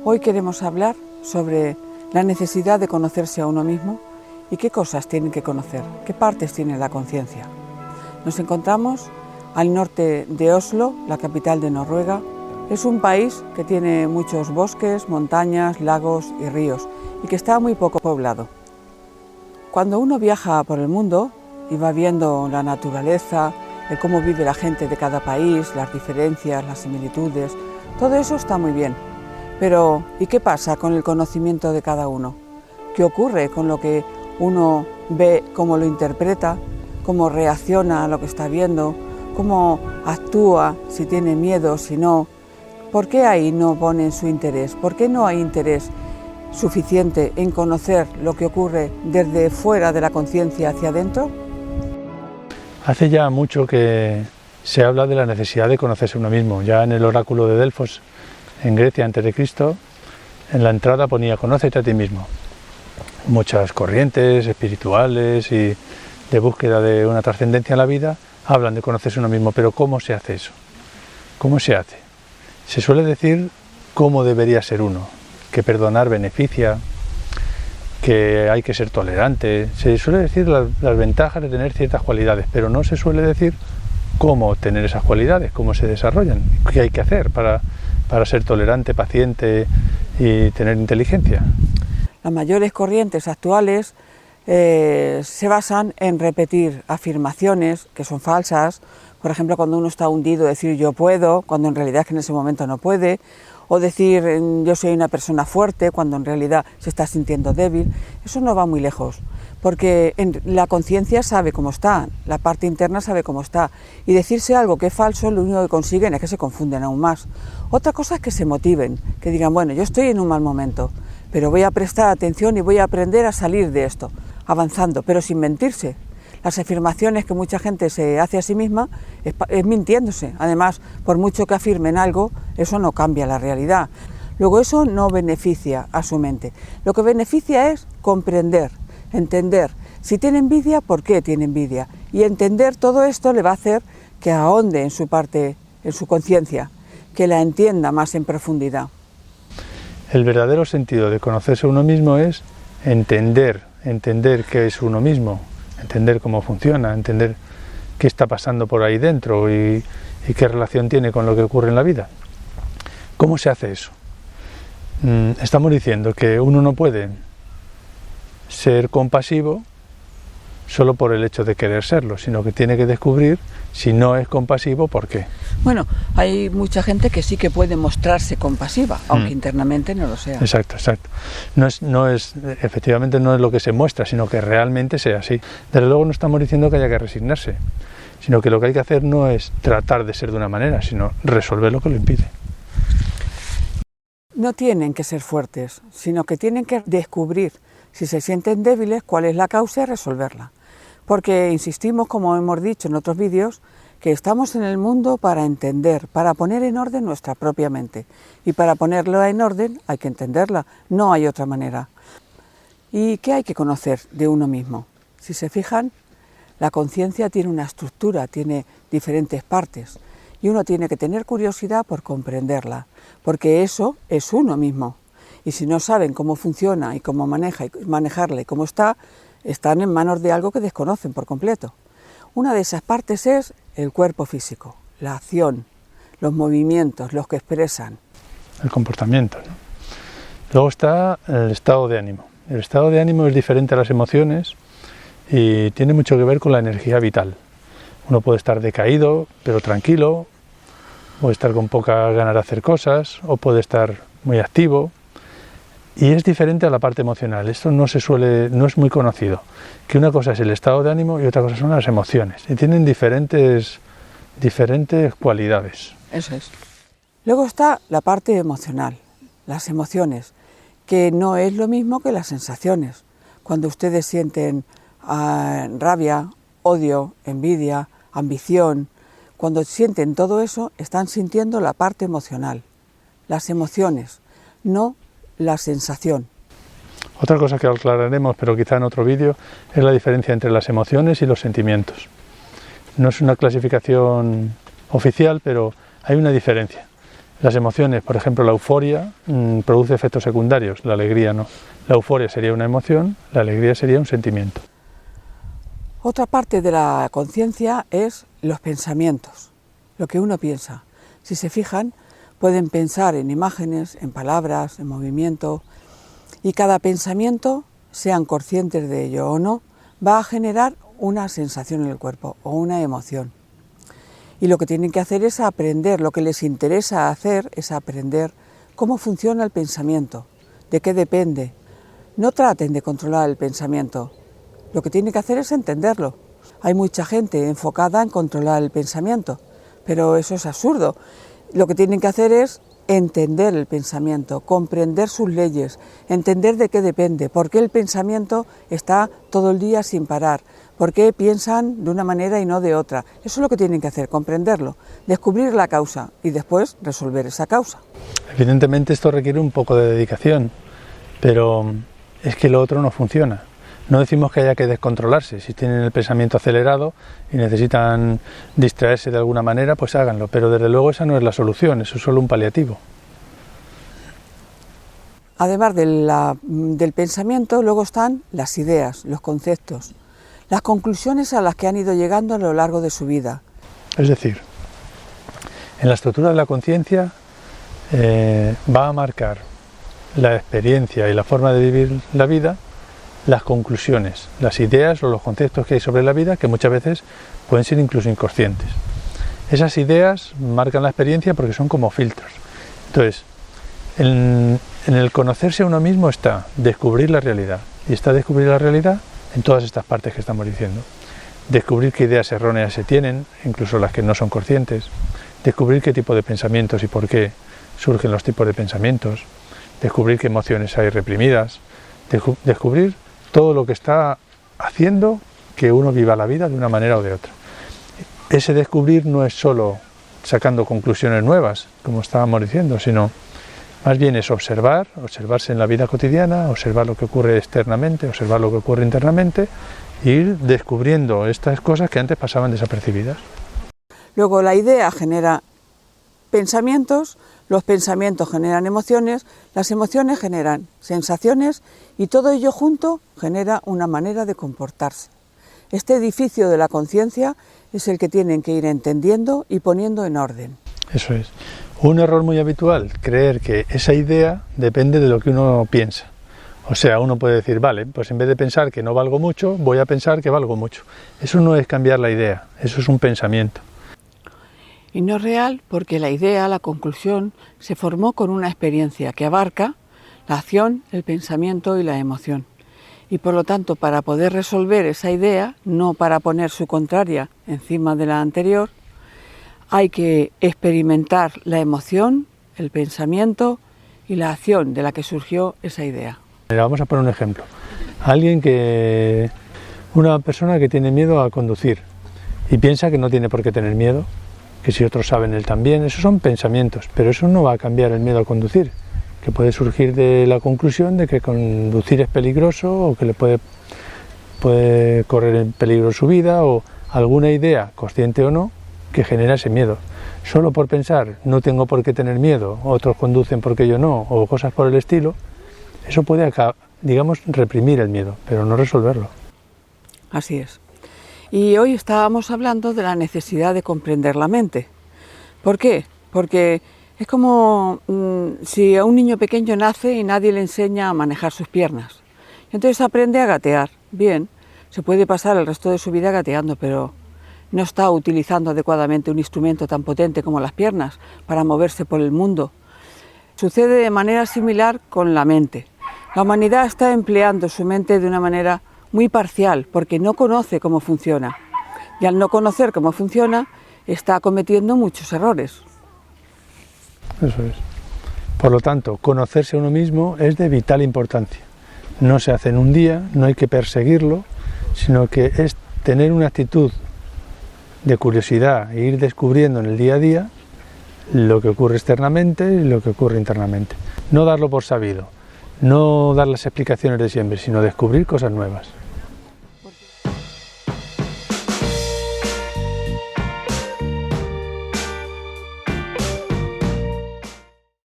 Hoy queremos hablar sobre la necesidad de conocerse a uno mismo y qué cosas tienen que conocer, qué partes tiene la conciencia. Nos encontramos al norte de Oslo, la capital de Noruega. Es un país que tiene muchos bosques, montañas, lagos y ríos y que está muy poco poblado. Cuando uno viaja por el mundo y va viendo la naturaleza, el cómo vive la gente de cada país, las diferencias, las similitudes, todo eso está muy bien. Pero, ¿y qué pasa con el conocimiento de cada uno? ¿Qué ocurre con lo que uno ve, cómo lo interpreta, cómo reacciona a lo que está viendo, cómo actúa, si tiene miedo, si no? ¿Por qué ahí no ponen su interés? ¿Por qué no hay interés suficiente en conocer lo que ocurre desde fuera de la conciencia hacia adentro? Hace ya mucho que se habla de la necesidad de conocerse uno mismo. Ya en el oráculo de Delfos, en Grecia antes de Cristo, en la entrada ponía «Conócete a ti mismo». Muchas corrientes espirituales y de búsqueda de una trascendencia en la vida hablan de conocerse uno mismo, pero ¿cómo se hace eso? ¿Cómo se hace? Se suele decir cómo debería ser uno, que perdonar beneficia, que hay que ser tolerante. Se suele decir las ventajas de tener ciertas cualidades, pero no se suele decir cómo tener esas cualidades, cómo se desarrollan, qué hay que hacer para ser tolerante, paciente y tener inteligencia. Las mayores corrientes actuales se basan en repetir afirmaciones que son falsas. Por ejemplo, cuando uno está hundido, decir yo puedo, cuando en realidad es que en ese momento no puede, o decir yo soy una persona fuerte, cuando en realidad se está sintiendo débil. Eso no va muy lejos, porque la conciencia sabe cómo está, la parte interna sabe cómo está, y decirse algo que es falso, lo único que consiguen es que se confunden aún más. Otra cosa es que se motiven, que digan, bueno, yo estoy en un mal momento, pero voy a prestar atención y voy a aprender a salir de esto, avanzando, pero sin mentirse. Las afirmaciones que mucha gente se hace a sí misma es mintiéndose. Además, por mucho que afirmen algo, eso no cambia la realidad. Luego eso no beneficia a su mente. Lo que beneficia es comprender, entender. Si tiene envidia, ¿por qué tiene envidia? Y entender todo esto le va a hacer que ahonde en su parte, en su conciencia, que la entienda más en profundidad. El verdadero sentido de conocerse a uno mismo es entender qué es uno mismo, entender cómo funciona, entender qué está pasando por ahí dentro y qué relación tiene con lo que ocurre en la vida. ¿Cómo se hace eso? Estamos diciendo que uno no puede ser compasivo solo por el hecho de querer serlo, sino que tiene que descubrir si no es compasivo, ¿por qué? Bueno, hay mucha gente que sí que puede mostrarse compasiva, aunque internamente no lo sea. Exacto. Efectivamente no es lo que se muestra, sino que realmente sea así. Desde luego no estamos diciendo que haya que resignarse, sino que lo que hay que hacer no es tratar de ser de una manera, sino resolver lo que lo impide. No tienen que ser fuertes, sino que tienen que descubrir, si se sienten débiles, cuál es la causa y resolverla. Porque insistimos, como hemos dicho en otros vídeos, que estamos en el mundo para entender, para poner en orden nuestra propia mente. Y para ponerla en orden hay que entenderla, no hay otra manera. ¿Y qué hay que conocer de uno mismo? Si se fijan, la conciencia tiene una estructura, tiene diferentes partes. Y uno tiene que tener curiosidad por comprenderla, porque eso es uno mismo. Y si no saben cómo funciona y cómo manejarla y cómo están en manos de algo que desconocen por completo. Una de esas partes es el cuerpo físico, la acción, los movimientos, los que expresan. El comportamiento, ¿no? Luego está el estado de ánimo. El estado de ánimo es diferente a las emociones y tiene mucho que ver con la energía vital. Uno puede estar decaído, pero tranquilo, puede estar con pocas ganas de hacer cosas, o puede estar muy activo. Y es diferente a la parte emocional. Esto no es muy conocido. Que una cosa es el estado de ánimo y otra cosa son las emociones. Y tienen diferentes cualidades. Eso es. Luego está la parte emocional, las emociones, que no es lo mismo que las sensaciones. Cuando ustedes sienten rabia, odio, envidia, ambición, cuando sienten todo eso, están sintiendo la parte emocional, las emociones, no la sensación. Otra cosa que aclararemos, pero quizá en otro vídeo, es la diferencia entre las emociones y los sentimientos. No es una clasificación oficial, pero hay una diferencia. Las emociones, por ejemplo, la euforia produce efectos secundarios, la alegría no. La euforia sería una emoción, la alegría sería un sentimiento. Otra parte de la conciencia es los pensamientos, lo que uno piensa. Si se fijan, pueden pensar en imágenes, en palabras, en movimiento, y cada pensamiento, sean conscientes de ello o no, va a generar una sensación en el cuerpo o una emoción. Y lo que tienen que hacer es aprender, lo que les interesa hacer es aprender cómo funciona el pensamiento, de qué depende. No traten de controlar el pensamiento, lo que tienen que hacer es entenderlo. Hay mucha gente enfocada en controlar el pensamiento, pero eso es absurdo. Lo que tienen que hacer es entender el pensamiento, comprender sus leyes, entender de qué depende, por qué el pensamiento está todo el día sin parar, por qué piensan de una manera y no de otra. Eso es lo que tienen que hacer, comprenderlo, descubrir la causa y después resolver esa causa. Evidentemente esto requiere un poco de dedicación, pero es que lo otro no funciona. No decimos que haya que descontrolarse, si tienen el pensamiento acelerado y necesitan distraerse de alguna manera, pues háganlo, pero desde luego esa no es la solución, eso es solo un paliativo. Además del pensamiento, luego están las ideas, los conceptos, las conclusiones a las que han ido llegando a lo largo de su vida. Es decir, en la estructura de la conciencia va a marcar la experiencia y la forma de vivir la vida, las conclusiones, las ideas o los conceptos que hay sobre la vida, que muchas veces pueden ser incluso inconscientes. Esas ideas marcan la experiencia porque son como filtros. Entonces, en el conocerse a uno mismo está descubrir la realidad, y está descubrir la realidad en todas estas partes que estamos diciendo. Descubrir qué ideas erróneas se tienen, incluso las que no son conscientes, descubrir qué tipo de pensamientos y por qué surgen los tipos de pensamientos, descubrir qué emociones hay reprimidas, descubrir todo lo que está haciendo que uno viva la vida de una manera o de otra. Ese descubrir no es solo sacando conclusiones nuevas, como estábamos diciendo, sino más bien es observarse en la vida cotidiana, observar lo que ocurre externamente, observar lo que ocurre internamente, e ir descubriendo estas cosas que antes pasaban desapercibidas. Luego la idea genera pensamientos, los pensamientos generan emociones, las emociones generan sensaciones y todo ello junto genera una manera de comportarse. Este edificio de la conciencia es el que tienen que ir entendiendo y poniendo en orden. Eso es. Un error muy habitual, creer que esa idea depende de lo que uno piensa. O sea, uno puede decir, vale, pues en vez de pensar que no valgo mucho, voy a pensar que valgo mucho. Eso no es cambiar la idea, eso es un pensamiento. Y no es real porque la idea, la conclusión, se formó con una experiencia que abarca la acción, el pensamiento y la emoción. Y por lo tanto, para poder resolver esa idea, no para poner su contraria encima de la anterior, hay que experimentar la emoción, el pensamiento y la acción de la que surgió esa idea. Mira, vamos a poner un ejemplo. Una persona que tiene miedo a conducir y piensa que no tiene por qué tener miedo, que si otros saben él también, esos son pensamientos, pero eso no va a cambiar el miedo a conducir, que puede surgir de la conclusión de que conducir es peligroso o que le puede correr en peligro su vida o alguna idea, consciente o no, que genera ese miedo. Solo por pensar, no tengo por qué tener miedo, otros conducen porque yo no, o cosas por el estilo, eso puede, digamos, reprimir el miedo, pero no resolverlo. Así es. Y hoy estábamos hablando de la necesidad de comprender la mente. ¿Por qué? Porque es como si a un niño pequeño nace y nadie le enseña a manejar sus piernas. Entonces aprende a gatear. Bien, se puede pasar el resto de su vida gateando, pero no está utilizando adecuadamente un instrumento tan potente como las piernas para moverse por el mundo. Sucede de manera similar con la mente. La humanidad está empleando su mente de una manera muy parcial porque no conoce cómo funciona. Y al no conocer cómo funciona, está cometiendo muchos errores. Eso es. Por lo tanto, conocerse a uno mismo es de vital importancia. No se hace en un día, no hay que perseguirlo, sino que es tener una actitud de curiosidad e ir descubriendo en el día a día lo que ocurre externamente y lo que ocurre internamente. No darlo por sabido, no dar las explicaciones de siempre, sino descubrir cosas nuevas.